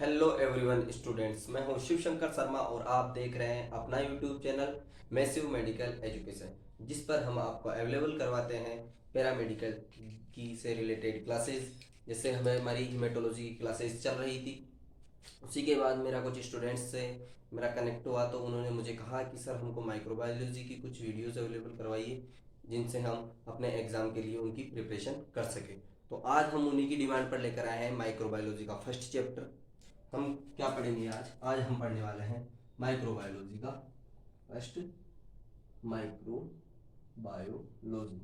Hello everyone students, मैं हूं शिव शंकर शर्मा और आप देख रहे हैं अपना YouTube channel massive medical education, जिस पर हम आपको अवेलेबल करवाते हैं पैरामेडिकल की से रिलेटेड क्लासेस। जैसे हमारी हीमेटोलॉजी की क्लासेस चल रही थी, उसी के बाद मेरा कुछ स्टूडेंट्स से मेरा कनेक्ट हुआ तो उन्होंने मुझे कहा कि सर हमको माइक्रोबायोलॉजी की कुछ वीडियोस अवेलेबल करवाइए जिनसे हम अपने एग्ज़ाम के लिए उनकी प्रिपरेशन कर सकें। तो आज हम उन्हीं की डिमांड पर लेकर आए हैं माइक्रोबायोलॉजी का फर्स्ट चैप्टर। हम क्या पढ़ेंगे आज? आज हम पढ़ने वाले हैं माइक्रोबायोलॉजी का फर्स्ट माइक्रोबायोलॉजी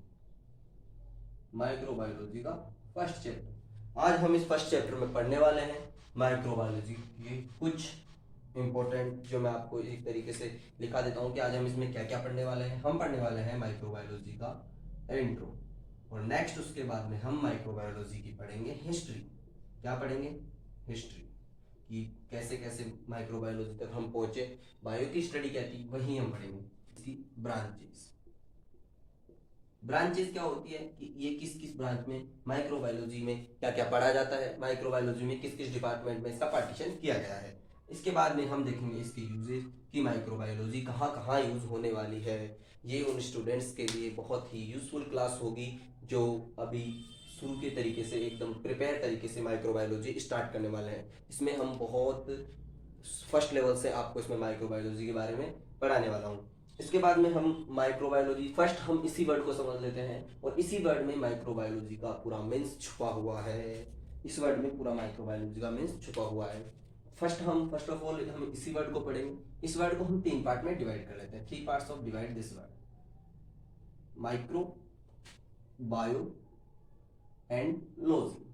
माइक्रोबायोलॉजी का फर्स्ट चैप्टर। आज हम इस फर्स्ट चैप्टर में पढ़ने वाले हैं माइक्रोबायोलॉजी के कुछ इंपॉर्टेंट, जो मैं आपको एक तरीके से लिखा देता हूँ कि आज हम इसमें क्या क्या पढ़ने वाले हैं। हम पढ़ने वाले हैं माइक्रोबायोलॉजी का इंट्रो, और नेक्स्ट उसके बाद में हम माइक्रोबायोलॉजी की पढ़ेंगे हिस्ट्री। क्या पढ़ेंगे? हिस्ट्री कि कैसे कैसे माइक्रोबायोलॉजी तक हम पहुंचे, बायो की स्टडी क्या थी वही हम पढ़ेंगे। इसकी ब्रांचेस क्या होती है कि ये किस किस ब्रांच में माइक्रोबायोलॉजी में क्या क्या पढ़ा जाता है, माइक्रोबायोलॉजी में किस किस डिपार्टमेंट में इसका पार्टीशन किया गया है। इसके बाद में हम देखेंगे इसके यूजेस कि माइक्रोबायोलॉजी कहाँ कहाँ यूज होने वाली है। ये उन स्टूडेंट्स के लिए बहुत ही यूजफुल क्लास होगी जो अभी शुरू के तरीके से एकदम प्रिपेयर तरीके से माइक्रोबायोलॉजी स्टार्ट करने वाले हैं। इसमें हम बहुत फर्स्ट लेवल से आपको इसमें माइक्रोबायोलॉजी के बारे में पढ़ाने वाला हूँ। इसके बाद में हम माइक्रोबायोलॉजी फर्स्ट हम इसी वर्ड को समझ लेते हैं, और इसी वर्ड में माइक्रोबायोलॉजी का पूरा मीन्स छुपा हुआ है। इस वर्ड में पूरा माइक्रोबायोलॉजी का मीन्स छुपा हुआ है। फर्स्ट ऑफ ऑल हम इसी वर्ड को पढ़ेंगे। इस वर्ड को हम 3 पार्ट में डिवाइड कर लेते हैं। 3 parts of divide this word, micro, bio and logy.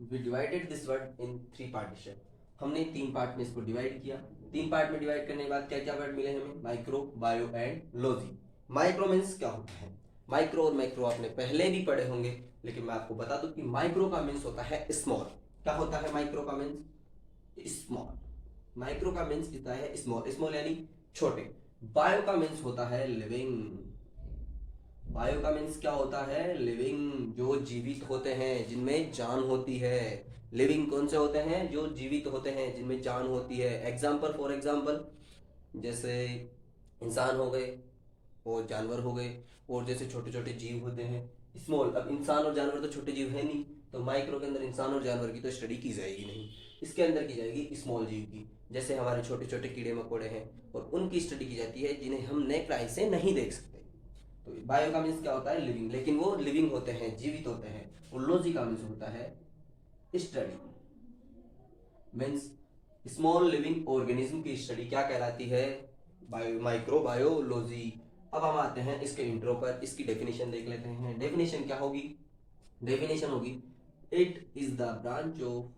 We divided this word in 3 partition. हमने 3 पार्ट में इसको डिवाइड किया। 3 पार्ट में डिवाइड करने के बाद क्या क्या वर्ड मिले हमें? Micro, bio and logy. Micro means क्या होता है? माइक्रो और मैक्रो आपने पहले भी पढ़े होंगे, लेकिन मैं आपको बता दूं कि माइक्रो का मीन्स होता है स्मॉल। क्या होता है माइक्रो का मीन्स? स्मॉल। माइक्रो का मीन्स कितना है? स्मॉल। स्मॉल यानी छोटे। बायो का मीन्स होता है लिविंग। बायो का मीन्स क्या होता है? लिविंग, जो जीवित होते हैं, जिनमें जान होती है। लिविंग कौन से होते हैं? जो जीवित होते हैं, जिनमें जान होती है। एग्जाम्पल, फॉर एग्जाम्पल, जैसे इंसान हो गए और जानवर हो गए, और जैसे छोटे छोटे जीव होते हैं स्मॉल। अब इंसान और जानवर तो छोटे जीव है नहीं, तो माइक्रो के अंदर इंसान और जानवर की तो स्टडी की जाएगी नहीं। इसके अंदर की जाएगी स्मॉल जीव की, जैसे हमारे छोटे छोटे कीड़े मकोड़े हैं, और उनकी स्टडी की जाती है जिन्हें हम नेक्ड आई से नहीं देख सकते। तो बायो का मीन्स क्या होता है? लिविंग, लेकिन वो लिविंग होते हैं, जीवित होते हैं। और लॉजी का मीन्स होता है study, means small living organism की स्टडी क्या कहलाती है? Bio, microbiology. अब हम आते हैं इसके इंट्रो पर, इसकी डेफिनेशन देख लेते हैं। डेफिनेशन क्या होगी? डेफिनेशन होगी it is the branch of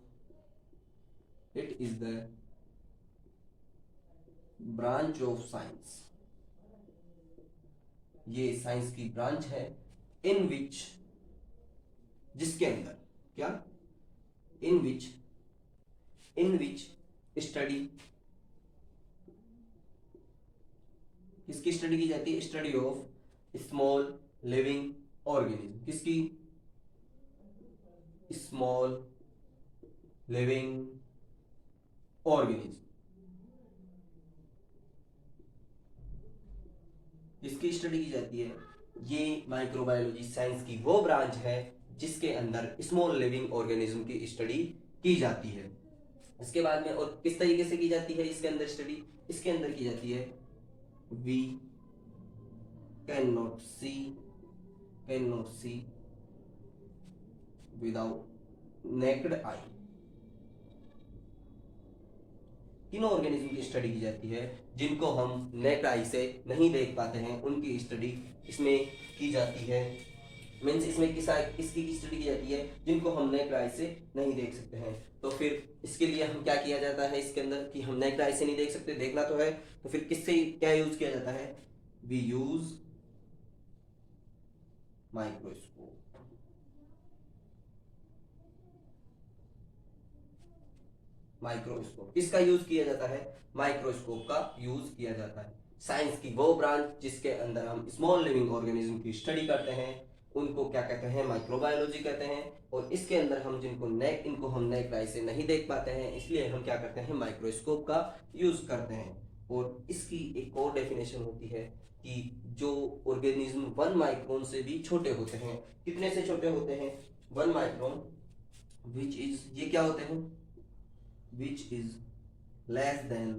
it is the branch of science. ये साइंस की ब्रांच है इन विच, जिसके अंदर क्या? इन विच स्टडी, किसकी स्टडी की जाती है? Study of small living organism. किसकी? Small living organism. किसकी स्टडी की जाती है? ये माइक्रोबायोलॉजी साइंस की वो ब्रांच है जिसके अंदर स्मॉल लिविंग ऑर्गेनिज्म की स्टडी की जाती है। इसके बाद में और किस तरीके से की जाती है इसके अंदर स्टडी? इसके अंदर की जाती है we can not see without naked eye. किन ऑर्गेनिज्म की स्टडी की जाती है? जिनको हम नेक्ड आई से नहीं देख पाते हैं, उनकी स्टडी इसमें की जाती है। मीन्स इसमें किसकी स्टडी की जाती है? जिनको हम नेक्ड आई से नहीं देख सकते हैं। तो फिर इसके लिए हम क्या किया जाता है इसके अंदर कि हम नेक्ड आई से नहीं देख सकते, देखना तो है, तो फिर किससे क्या यूज किया जाता है? We use microscope. माइक्रोस्कोप किसका यूज किया जाता है? माइक्रोस्कोप का यूज किया जाता है। साइंस की वो ब्रांच जिसके अंदर हम स्मॉल लिविंग ऑर्गेनिज्म की स्टडी करते हैं, उनको क्या कहते हैं, माइक्रोबायोलॉजी कहते हैं। और इसके अंदर हम इनको हम नेक्ड आई से नहीं देख पाते हैं, इसलिए हम क्या करते हैं, माइक्रोस्कोप का यूज करते हैं। और इसकी एक और डेफिनेशन होती है कि जो ऑर्गेनिज्म 1 माइक्रोन से भी छोटे होते हैं, कितने से छोटे होते हैं, 1 माइक्रोन, विच इज, ये क्या होते हैं, which is less than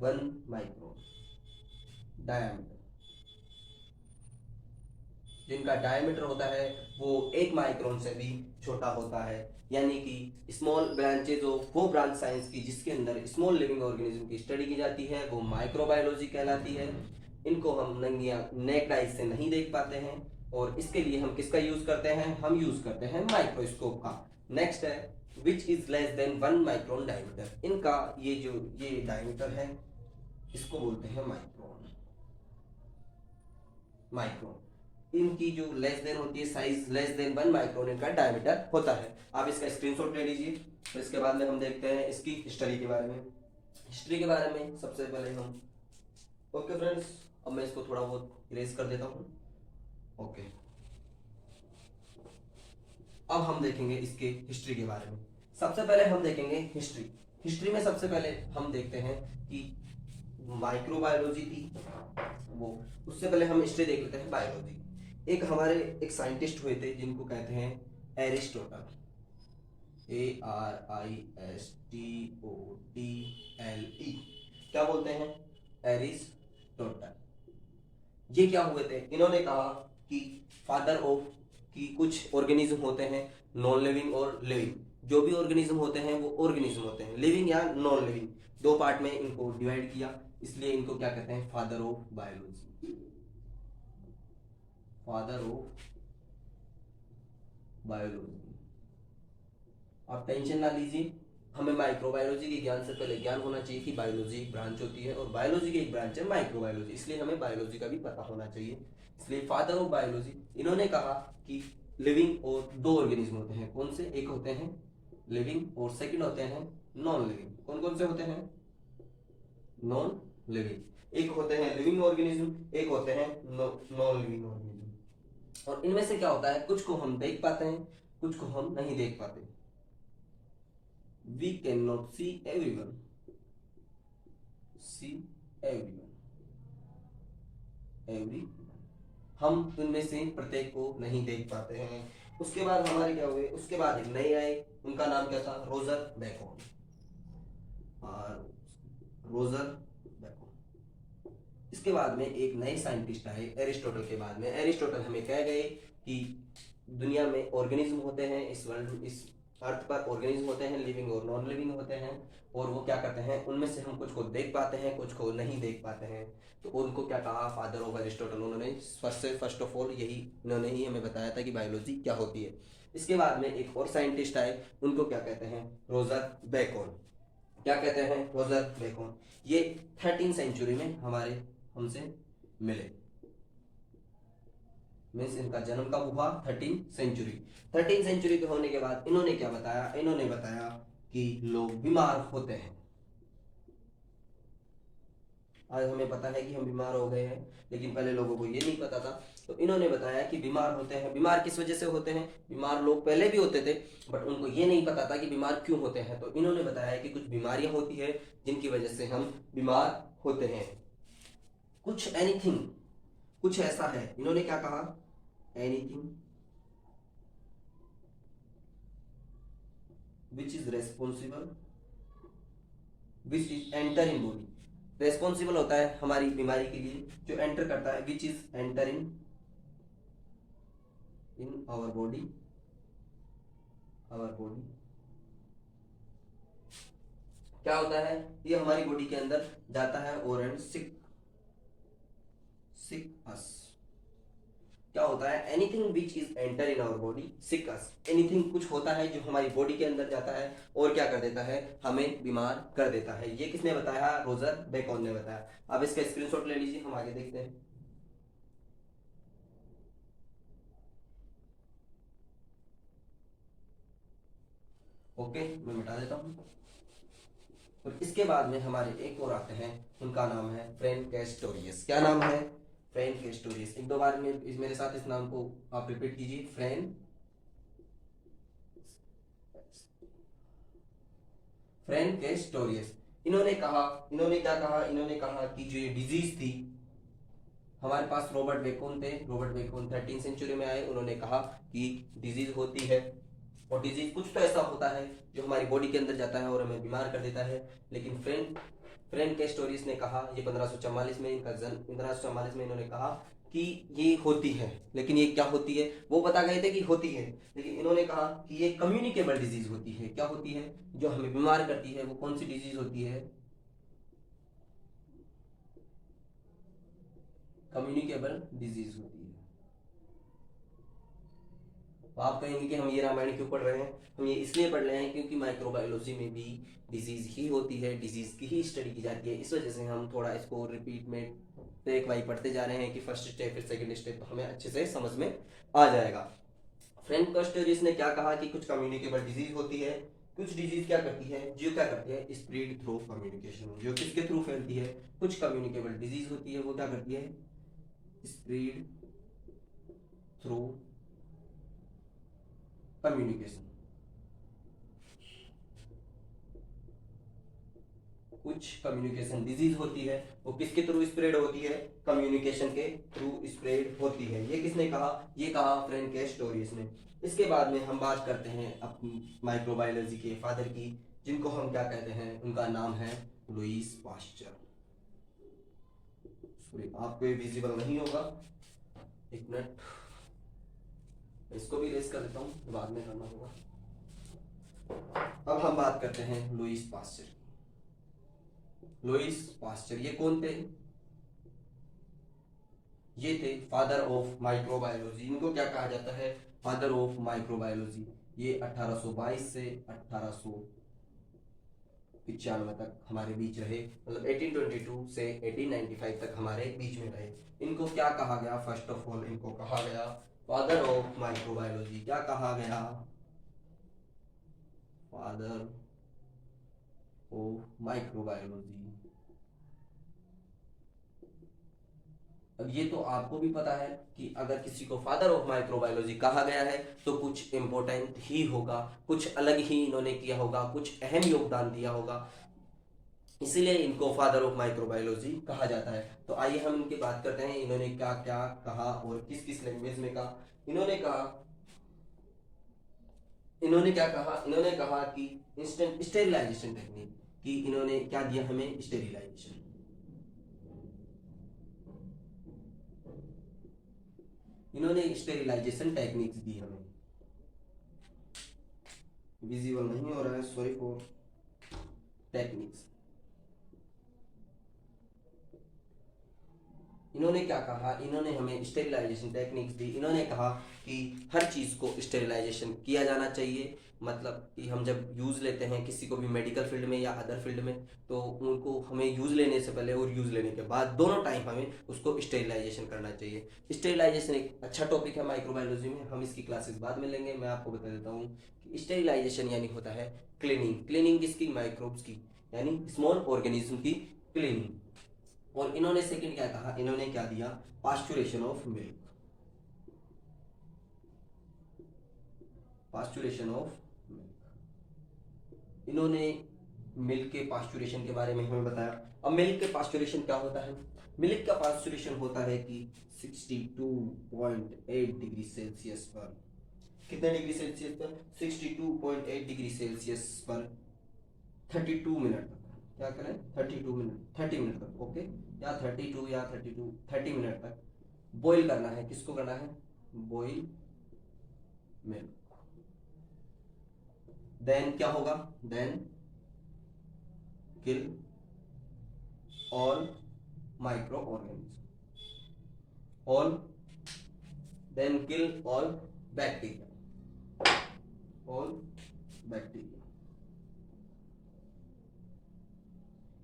1 micron diameter, जिनका डायमीटर होता है वो 1 माइक्रोन से भी छोटा होता है। यानी कि स्मॉल ब्रांचेज ऑफ वो ब्रांच साइंस की जिसके अंदर स्मॉल लिविंग ऑर्गेनिज्म की स्टडी की जाती है वो माइक्रोबायोलॉजी कहलाती है। इनको हम नंगिया नेक्ड आई से नहीं देख पाते हैं, और इसके लिए हम किसका यूज करते हैं, हम यूज करते हैं माइक्रोस्कोप का। नेक्स्ट है which is less than 1 micron diameter. इनका ये डायमीटर है, इसको बोलते हैं माइक्रोन। इनकी जो लेस देन होती है, साइज लेस देन 1 माइक्रोन इनका डायमीटर होता है। आप इसका स्क्रीनशॉट ले लीजिए। तो इसके बाद में हम देखते हैं इसकी हिस्ट्री के बारे में। हिस्ट्री के बारे में सबसे पहले हम, ओके फ्रेंड्स, अब मैं इसको थोड़ा बहुत इरेज कर देता हूँ। ओके, अब हम देखेंगे इसके हिस्ट्री के बारे में। सबसे पहले हम देखेंगे हिस्ट्री में सबसे पहले हम देखते हैं कि माइक्रोबायोलॉजी थी वो, उससे पहले हम हिस्ट्री देख लेते हैं बायोलॉजी। एक साइंटिस्ट हुए थे जिनको कहते हैं एरिस्टोटल, ARISTOTLE, क्या बोलते हैं, एरिस्टोटल। ये क्या हुए थे, इन्होंने कहा कि फादर ऑफ, कि कुछ ऑर्गेनिज्म होते हैं नॉन लिविंग और लिविंग। जो भी ऑर्गेनिज्म होते हैं वो ऑर्गेनिज्म होते हैं, लिविंग या नॉन लिविंग, 2 पार्ट में इनको डिवाइड किया, इसलिए इनको क्या कहते हैं, father of biology, father of biology. आप टेंशन ना लीजिए, हमें माइक्रोबायोलॉजी के ज्ञान से पहले ज्ञान होना चाहिए कि बायोलॉजी एक ब्रांच होती है और बायोलॉजी की एक ब्रांच है माइक्रोबायोलॉजी, इसलिए हमें बायोलॉजी का भी पता होना चाहिए। इसलिए फादर ऑफ बायोलॉजी, इन्होंने कहा कि लिविंग और 2 ऑर्गेनिज्म होते हैं, कौन से, एक होते हैं लिविंग और सेकंड होते हैं नॉन लिविंग। कौन कौन से होते हैं, नॉन लिविंग। एक होते हैं लिविंग ऑर्गेनिज्म, एक होते हैं नॉन लिविंग ऑर्गेनिज्म। और इनमें से क्या होता है, कुछ को हम देख पाते हैं, कुछ को हम नहीं देख पाते। We cannot see everyone. हम उनमें से प्रत्येक को नहीं देख पाते हैं। उसके बाद हमारे क्या हुए, उसके बाद एक नए आए, उनका नाम क्या था, रोजर बेकन। इसके बाद में एक नए साइंटिस्ट आए एरिस्टोटल के बाद में। एरिस्टोटल हमें कह गए कि दुनिया में ऑर्गेनिज्म होते हैं, इस अर्थ पर ऑर्गेनिज्म होते हैं, लिविंग और नॉन लिविंग होते हैं, और वो क्या करते हैं, उनमें से हम कुछ को देख पाते हैं, कुछ को नहीं देख पाते हैं। तो उनको क्या कहा, फादर ऑफ एरिस्टोटल। उन्होंने फर्स्ट ऑफ ऑल इन्होंने ही हमें बताया था कि बायोलॉजी क्या होती है। इसके बाद में एक और साइंटिस्ट आए, उनको क्या कहते हैं, रोजर बेकन। क्या कहते हैं, रोजर बेकन। ये 13वीं सेंचुरी में हमसे मिले, मीन्स इनका जन्म कब हुआ, 13वीं सेंचुरी के होने के बाद इन्होंने क्या बताया, इन्होंने बताया कि लोग बीमार होते हैं। आज हमें पता है कि हम बीमार हो गए हैं, लेकिन पहले लोगों को ये नहीं पता था। तो इन्होंने बताया कि बीमार होते हैं। बीमार किस वजह से होते हैं, बीमार लोग पहले भी होते थे, बट उनको ये नहीं पता था कि बीमार क्यों होते हैं। तो इन्होंने बताया कि कुछ बीमारियां होती है जिनकी वजह से हम बीमार होते हैं। कुछ ऐसा है, इन्होंने क्या कहा, anything which is enter in body, responsible होता है हमारी बीमारी के लिए, जो एंटर करता है, which is enter in our body क्या होता है, ये हमारी बॉडी के अंदर जाता है और एंड सिक अस। क्या होता है, anything which is enter in our body sick us. Anything कुछ होता है जो हमारी बॉडी के अंदर जाता है और क्या कर देता है, हमें बीमार कर देता है। ये किसने बताया, रोजर बेकन ने बताया। अब इसका स्क्रीनशॉट ले लीजिए, हम आगे देखते हैं। ओके, मैं मिटा देता हूं। तो इसके बाद में हमारे एक और आते हैं, उनका नाम है फ्रैंक कैस्टोरियस। क्या नाम है, फ्रैंक कैस्टोरियस। एक दो बार में मेरे साथ इस नाम को आप रिपीट कीजिए, फ्रैंक कैस्टोरियस। इन्होंने क्या कहा, इन्होंने कहा कि जो ये डिजीज थी, हमारे पास रॉबर्ट बेकोन थे, रॉबर्ट बेकोन 13 सेंचुरी में आए, उन्होंने कहा कि डिजीज होती है, और डिजीज कुछ तो ऐसा होता है जो हमारी बॉडी के अंदर जाता है और हमें बीमार कर देता है। लेकिन फ्रैंक कैस्टोरियस ने कहा, ये 1544 में इनका जन्म, 1544 में इन्होंने कहा कि ये होती है, लेकिन ये क्या होती है वो बता गए थे कि होती है, लेकिन इन्होंने कहा कि ये कम्युनिकेबल डिजीज होती है। क्या होती है जो हमें बीमार करती है, वो कौन सी डिजीज होती है, कम्युनिकेबल डिजीज होती है। तो आप कहेंगे कि हम ये रामायण क्यों पढ़ रहे हैं, हम ये इसलिए पढ़ रहे हैं क्योंकि माइक्रोबायोलॉजी में भी डिजीज ही होती है, डिजीज की ही स्टडी की जाती है। इस वजह से हम थोड़ा इसको रिपीट में एक बार पढ़ते जा रहे हैं कि फर्स्ट स्टेप फिर सेकंड स्टेप, तो हमें अच्छे से समझ में आ जाएगा। फ्रैंक कैस्टोरियस ने क्या कहा कि कुछ कम्युनिकेबल डिजीज होती है, कुछ डिजीज क्या करती है, जो क्या करती है, स्प्रेड थ्रू कम्युनिकेशन, जो किसके थ्रू फैलती है, कुछ कम्युनिकेबल डिजीज होती है वो क्या करती है, स्प्रेड थ्रू कम्युनिकेशन। कुछ कम्युनिकेशन डिजीज होती है वो किसके थ्रू स्प्रेड होती है, कम्युनिकेशन के थ्रू स्प्रेड होती है। ये किसने कहा, ये कहा फ्रैंक कैस्टोरियस ने। इसके बाद में हम बात करते हैं अपनी माइक्रोबायोलॉजी के फादर की, जिनको हम क्या कहते हैं, उनका नाम है लुईस पास्चर। सॉरी, आपको ये विजिबल नहीं होगा, एक मिनट, इसको भी रेस कर देता हूँ, बाद में करना होगा। अब हम बात करते हैं लुईस पास्चर। लुईस पास्चर ये कौन थे, ये थे फादर ऑफ माइक्रोबायोलॉजी। इनको क्या कहा जाता है, फादर ऑफ माइक्रोबायोलॉजी। ये 1822 से 1895 तक हमारे बीच रहे, मतलब 1822 से 1895 तक हमारे बीच में रहे। इनको क्या कहा गया, फर्स्ट ऑफ ऑल इनको कहा गया फादर ऑफ माइक्रोबायोलॉजी। क्या कहा गया, फादर ऑफ माइक्रोबायोलॉजी। अब ये तो आपको भी पता है कि अगर किसी को फादर ऑफ माइक्रोबायोलॉजी कहा गया है तो कुछ इंपॉर्टेंट ही होगा, कुछ अलग ही इन्होंने किया होगा, कुछ अहम योगदान दिया होगा, इसीलिए इनको फादर ऑफ माइक्रोबायोलॉजी कहा जाता है। तो आइए हम इनकी बात करते हैं, इन्होंने क्या क्या कहा और किस किस लैंग्वेज में कहा। इन्होंने क्या कहा, इन्होंने कहा कि इंस्टेंट स्टेरिलाइजेशन टेक्निक, कि इन्होंने क्या दिया हमें, स्टेरिलाइजेशन। इन्होंने स्टेरिलाइजेशन टेक्निक्स दी हमें, विजिबल नहीं हो रहा है, सॉरी फॉर टेक्निक्स। इन्होंने क्या कहा, इन्होंने हमें स्टेरिलाइजेशन टेक्निक्स दी। इन्होंने कहा कि हर चीज को स्टेरिलाइजेशन किया जाना चाहिए, मतलब कि हम जब यूज लेते हैं किसी को भी मेडिकल फील्ड में या अदर फील्ड में, तो उनको हमें यूज लेने से पहले और यूज लेने के बाद दोनों टाइम हमें उसको स्टेरिलाइजेशन करना चाहिए। स्टेरिलाइजेशन एक अच्छा टॉपिक है माइक्रोबायोलॉजी में, हम इसकी क्लासेस बाद में लेंगे। मैं आपको बता देता हूँ कि स्टेरिलाइजेशन यानी होता है क्लीनिंग। क्लीनिंग किसकी, माइक्रोब्स की, यानी स्मॉल ऑर्गेनिज्म की क्लीनिंग। और इन्होंने सेकंड क्या कहा, इन्होंने क्या दिया, पास्चुरेशन ऑफ मिल्क। पास्चुरेशन ऑफ मिल्क, इन्होंने मिल्क के पास्चुरेशन के बारे में हमें बताया। अब मिल्क के पास्चुरेशन क्या होता है, मिल्क का पास्चुरेशन होता है कि 62.8 डिग्री सेल्सियस पर, कितने डिग्री सेल्सियस पर, 62.8 डिग्री सेल्सियस पर 32 मिनट तक, क्या करें, 32 मिनट, 30 मिनट तक, ओके, या 32 या 30 मिनट तक बॉईल करना है। किसको करना है, बॉईल मिल्क। देन क्या होगा, then kill all microorganism, all, then kill all bacteria, all bacteria.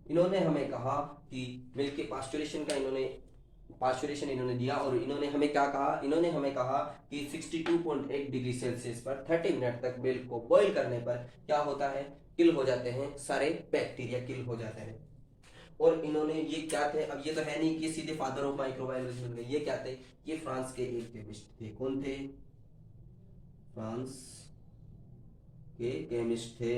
इन्होंने हमें कहा कि मिल्क के पास्चुरेशन का पास्चुरेशन इन्होंने दिया, और इन्होंने हमें क्या कहा, इन्होंने हमें कहा कि 62.8 डिग्री सेल्सियस पर 30 मिनट तक मिल्क को बॉईल करने पर क्या होता है, किल हो जाते हैं सारे बैक्टीरिया, किल हो जाते हैं। और इन्होंने ये क्या थे, अब ये तो है नहीं कि सीधे फादर ऑफ माइक्रोबायोलॉजी बन गए, ये क्या थे, ये फ्रांस के एक केमिस्ट थे। कौन थे? फ्रांस के केमिस्ट थे।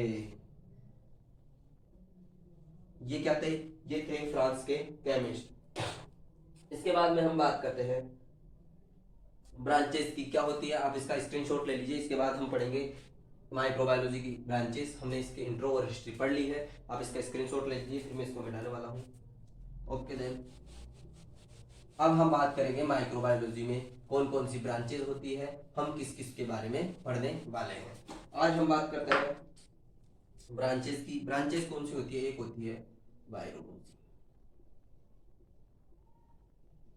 ये क्या थे? ये थे फ्रांस के केमिस्ट। इसके बाद में हम बात करते हैं ब्रांचेस की क्या होती है। आप इसका स्क्रीनशॉट ले लीजिए, इसके बाद हम पढ़ेंगे माइक्रोबायोलॉजी की ब्रांचेस। हमने इसके इंट्रो और हिस्ट्री पढ़ ली है, आप इसका स्क्रीनशॉट ले लीजिए, फिर मैं इसको मिटाने वाला हूँ। ओके देन, अब हम बात करेंगे माइक्रोबायोलॉजी में कौन कौन सी ब्रांचेस होती है, हम किस किस के बारे में पढ़ने वाले हैं। आज हम बात करते हैं ब्रांचेस की। ब्रांचेस कौन सी होती है? एक होती है वायरोलॉजी,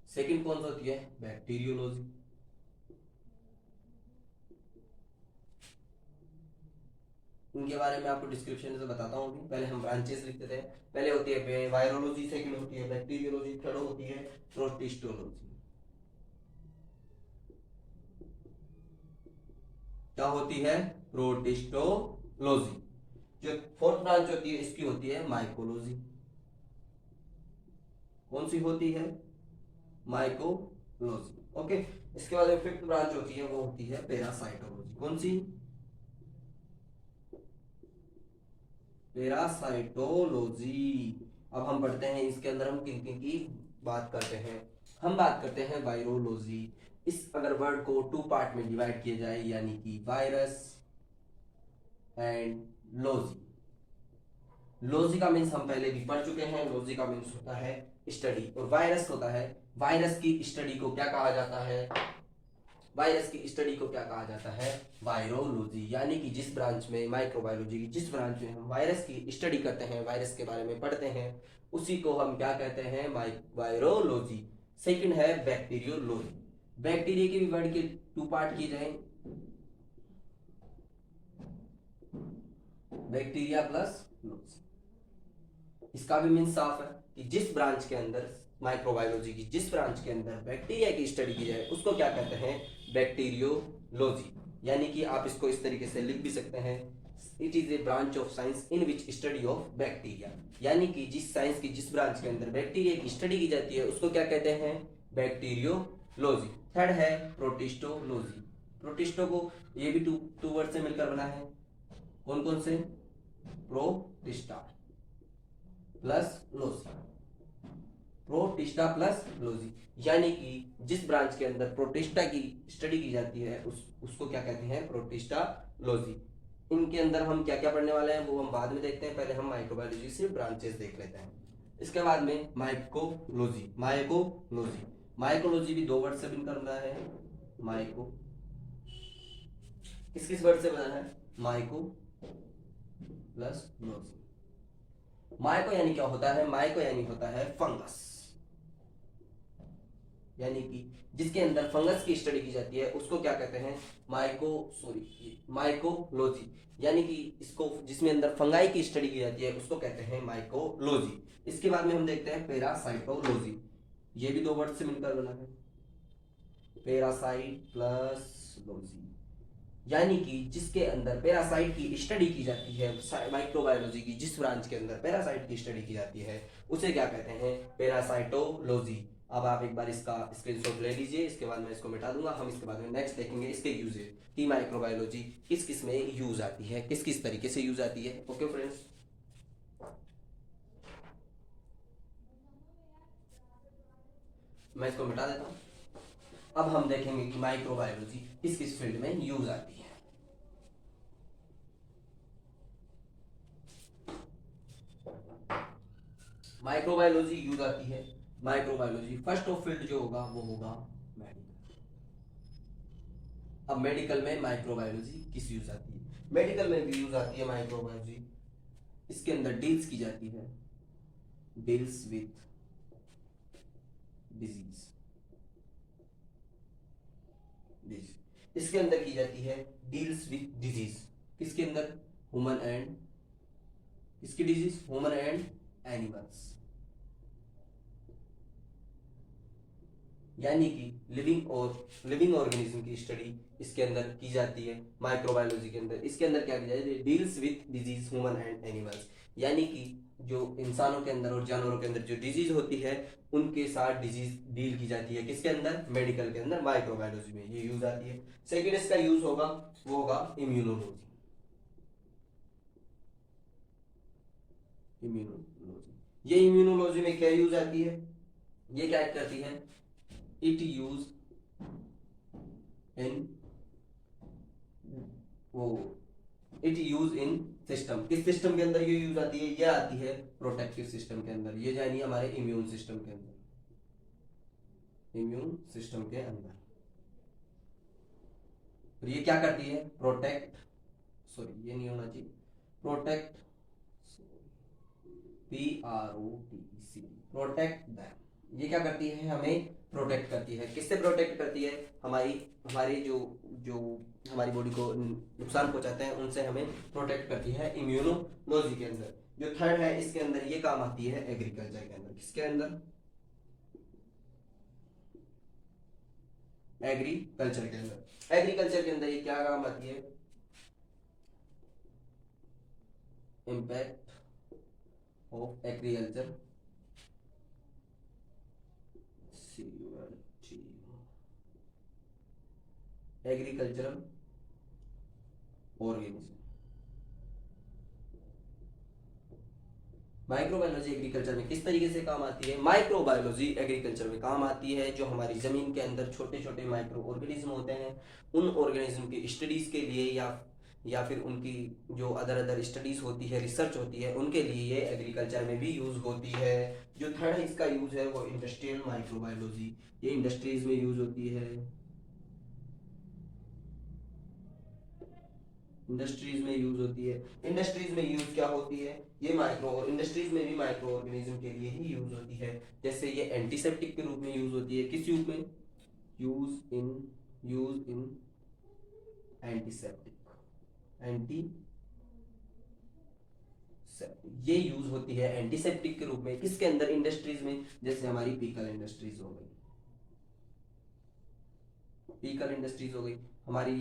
सेकंड कौन सी होती है? बैक्टीरियोलॉजी, इनके बारे में आपको डिस्क्रिप्शन से बताता हूँ। पहले हम ब्रांचेस लिख देते हैं। पहले होती है वायरोलॉजी, सेकंड होती है बैक्टीरियोलॉजी, थर्ड होती है प्रोटिस्टोलॉजी। क्या होती है? प्रोटिस्टोलॉजी। जो फोर्थ ब्रांच होती है इसकी होती है माइकोलॉजी। कौन सी होती है? माइकोलॉजी। ओके, इसके बाद फिफ्थ ब्रांच होती है वो होती है पैरासाइटोलॉजी। कौन सी? पैरासाइटोलॉजी। अब हम पढ़ते हैं इसके अंदर हम किन किन की बात करते हैं। हम बात करते हैं वायरोलॉजी। इस अगर वर्ड को टू पार्ट में डिवाइड किया जाए, यानी कि वायरस एंड लॉजी। लॉजी का मीन्स हम पहले भी पढ़ चुके हैं। लॉजी का मीन्स होता है स्टडी, और वायरस होता है, वायरस की स्टडी को क्या कहा जाता है? वायरस की स्टडी को क्या कहा जाता है? वायरोलॉजी। यानी कि जिस ब्रांच में माइक्रोबायोलॉजी की जिस ब्रांच में हम वायरस की स्टडी करते हैं, वायरस के बारे में पढ़ते हैं, उसी को हम क्या कहते हैं? वायरोलॉजी। सेकंड है बैक्टीरियोलॉजी। बैक्टीरिया के भी वर्ड के टू पार्ट किए जाए, बैक्टीरिया प्लस लॉजी। इसका भी मीन्स साफ है कि जिस ब्रांच के अंदर माइक्रोबायोलॉजी की जिस ब्रांच के अंदर बैक्टीरिया की स्टडी की जाए उसको क्या कहते हैं? बैक्टीरियोलॉजी। यानी कि आप इसको इस तरीके से लिख भी सकते हैं, it is a branch of science in which study of bacteria. यानी कि जिस साइंस की जिस ब्रांच के अंदर बैक्टीरिया की स्टडी की जाती है उसको क्या कहते हैं? बैक्टीरियोलॉजी। थर्ड है प्रोटिस्टोलॉजी। प्रोटिस्टो को ये भी टू वर्ड से मिलकर बना है। कौन कौन से? Protista plus logy. Protista plus logy, यानी कि जिस ब्रांच के अंदर प्रोटिस्टा की स्टडी की जाती है उसको क्या कहते हैं? प्रोटिस्टोलॉजी। इनके अंदर हम क्या क्या पढ़ने वाले हैं वो हम बाद में देखते हैं, पहले हम माइक्रोबायोलॉजी से ब्रांचेस देख लेते हैं। इसके बाद में माइकोलॉजी। माइकोलॉजी, माइकोलॉजी भी दो वर्ड से मिलकर बना है। माइको किस किस वर्ड से बना है? Micro plus logy. माइको यानी क्या होता है? माइको यानी होता है फंगस, यानी कि जिसके अंदर फंगस की स्टडी की जाती है उसको क्या कहते हैं? माइकोलॉजी। यानी कि इसको जिसमें अंदर फंगाई की स्टडी की जाती है उसको कहते हैं माइकोलॉजी। इसके बाद में हम देखते हैं पैरासाइटोलॉजी। ये भी दो वर्ड से मिलकर बना है, पैरासाइट प्लस लॉजी। यानी कि जिसके अंदर पैरासाइट की स्टडी की जाती है, माइक्रोबायोलॉजी की जिस ब्रांच के अंदर पैरासाइट की स्टडी की जाती है उसे क्या कहते हैं? पैरासाइटोलॉजी। अब आप एक बार इसका स्क्रीनशॉट ले लीजिए, इसके बाद मैं इसको मिटा दूंगा। हम इसके बाद में नेक्स्ट देखेंगे इसके यूजेस कि माइक्रोबायोलॉजी किस किस में यूज आती है, किस किस तरीके से यूज आती है। ओके फ्रेंड्स, मैं इसको मिटा देता हूँ। अब हम देखेंगे कि माइक्रोबायोलॉजी किस किस फील्ड में यूज आती है। माइक्रोबायोलॉजी यूज आती है, माइक्रोबायोलॉजी फर्स्ट ऑफ फील्ड जो होगा वो होगा मेडिकल। अब मेडिकल में माइक्रोबायोलॉजी किस यूज आती है? मेडिकल में भी यूज आती है माइक्रोबायोलॉजी। इसके अंदर डील्स की जाती है, डील्स विथ डिजीज। इसके अंदर की जाती है डील्स विथ डिजीज। किसके अंदर? ह्यूमन एंड किसकी डिजीज? Human and animals. यानी कि लिविंग ऑर्गेनिज्म की स्टडी इसके अंदर की जाती है माइक्रोबायोलॉजी के अंदर। इसके अंदर क्या किया जाए? Deals with disease human and animals. यानी कि जो इंसानों के अंदर और जानवरों के अंदर जो डिजीज होती है उनके साथ डिजीज डील की जाती है किसके अंदर, मेडिकल के अंदर, माइक्रोबायोलॉजी में ये यूज आती है। सेकेंड इसका यूज होगा वो होगा इम्यूनोलॉजी। इम्यूनोलॉजी, ये इम्यूनोलॉजी में क्या यूज आती है, ये क्या करती है, इट यूज इन वो इट यूज इन सिस्टम, किस सिस्टम के अंदर ये यूज आती है, ये आती है प्रोटेक्टिव सिस्टम के अंदर, ये जानी हमारे इम्यून सिस्टम के अंदर, इम्यून सिस्टम के अंदर। और ये क्या करती है, प्रोटेक्ट, सॉरी ये नहीं होना चाहिए, प्रोटेक्ट, PROTEC, प्रोटेक्ट दैम, ये क्या करती है, हमें प्रोटेक्ट करती है, किससे प्रोटेक्ट करती है, हमारी जो जो हमारी बॉडी को नुकसान पहुंचाते हैं उनसे हमें प्रोटेक्ट करती है इम्यूनोलॉजी के अंदर। जो थर्ड है इसके अंदर ये काम आती है एग्रीकल्चर के अंदर, किसके अंदर, एग्रीकल्चर के अंदर। एग्रीकल्चर के अंदर ये क्या काम आती है, impact of agriculture, agricultural organism. Microbiology agriculture में किस तरीके से काम आती है, माइक्रोबायोलॉजी एग्रीकल्चर में काम आती है जो हमारी जमीन के अंदर छोटे छोटे माइक्रो ऑर्गेनिज्म होते हैं, उन ऑर्गेनिज्म की स्टडीज के लिए या फिर उनकी जो अदर स्टडीज होती है, रिसर्च होती है, उनके लिए ये एग्रीकल्चर में भी यूज होती है। जो थर्ड इसका यूज है वो इंडस्ट्रियल माइक्रोबायोलॉजी, ये इंडस्ट्रीज में यूज होती है, इंडस्ट्रीज में यूज होती है। इंडस्ट्रीज में यूज क्या होती है, ये माइक्रो, और इंडस्ट्रीज में भी माइक्रो ऑर्गेनिज्म के लिए ही यूज होती है। जैसे ये एंटीसेप्टिक के रूप में यूज होती है, किस रूप में, यूज इन एंटीसेप्टिक, ये यूज होती है एंटीसेप्टिक के रूप में, किसके अंदर, इंडस्ट्रीज में, जैसे हमारी पीकल इंडस्ट्रीज हो गई, पीकल इंडस्ट्रीज हो गई हमारी,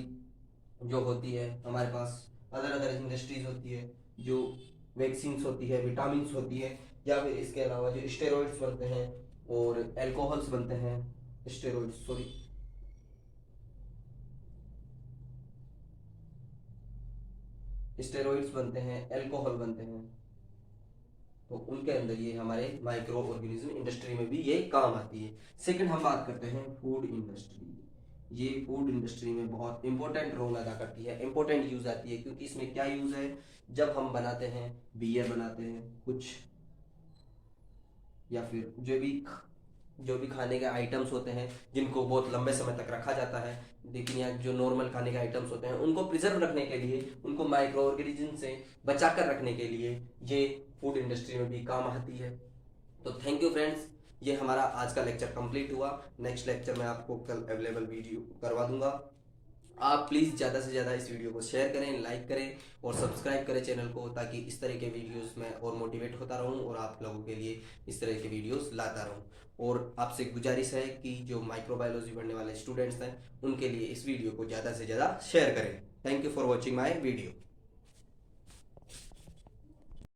जो होती है हमारे पास अदर इंडस्ट्रीज होती है, जो वैक्सीन्स होती है, विटामिन्स होती है, या फिर इसके अलावा जो स्टेरॉइड्स बनते हैं और एल्कोहल्स बनते हैं, स्टेरॉइड्स सॉरी स्टेरॉइड्स बनते हैं, एल्कोहल बनते हैं, तो उनके अंदर ये हमारे माइक्रो ऑर्गेनिज्म इंडस्ट्री में भी ये काम आती है। सेकंड हम बात करते हैं फूड इंडस्ट्री, ये फूड इंडस्ट्री में बहुत इंपॉर्टेंट रोल अदा करती है, इंपॉर्टेंट यूज आती है, क्योंकि इसमें क्या यूज है, जब हम बनाते हैं, बियर बनाते हैं कुछ, या फिर जो भी खाने के आइटम्स होते हैं जिनको बहुत लंबे समय तक रखा जाता है, लेकिन यहाँ जो नॉर्मल खाने के आइटम्स होते हैं उनको प्रिजर्व रखने के लिए, उनको माइक्रो ऑर्गेनिज्म से बचा कर रखने के लिए ये फूड इंडस्ट्री में भी काम आती है। तो थैंक यू फ्रेंड्स, ये हमारा आज का लेक्चर कंप्लीट हुआ। नेक्स्ट लेक्चर मैं आपको कल अवेलेबल वीडियो करवा दूंगा। आप प्लीज़ ज़्यादा से ज़्यादा इस वीडियो को शेयर करें, लाइक करें और सब्सक्राइब करें चैनल को, ताकि इस तरह के वीडियोस में और मोटिवेट होता रहूं और आप लोगों के लिए इस तरह के वीडियोस लाता रहूं। और आपसे गुजारिश है कि जो माइक्रोबायोलॉजी पढ़ने वाले स्टूडेंट्स हैं उनके लिए इस वीडियो को ज़्यादा से ज़्यादा शेयर करें। Thank you for watching my video.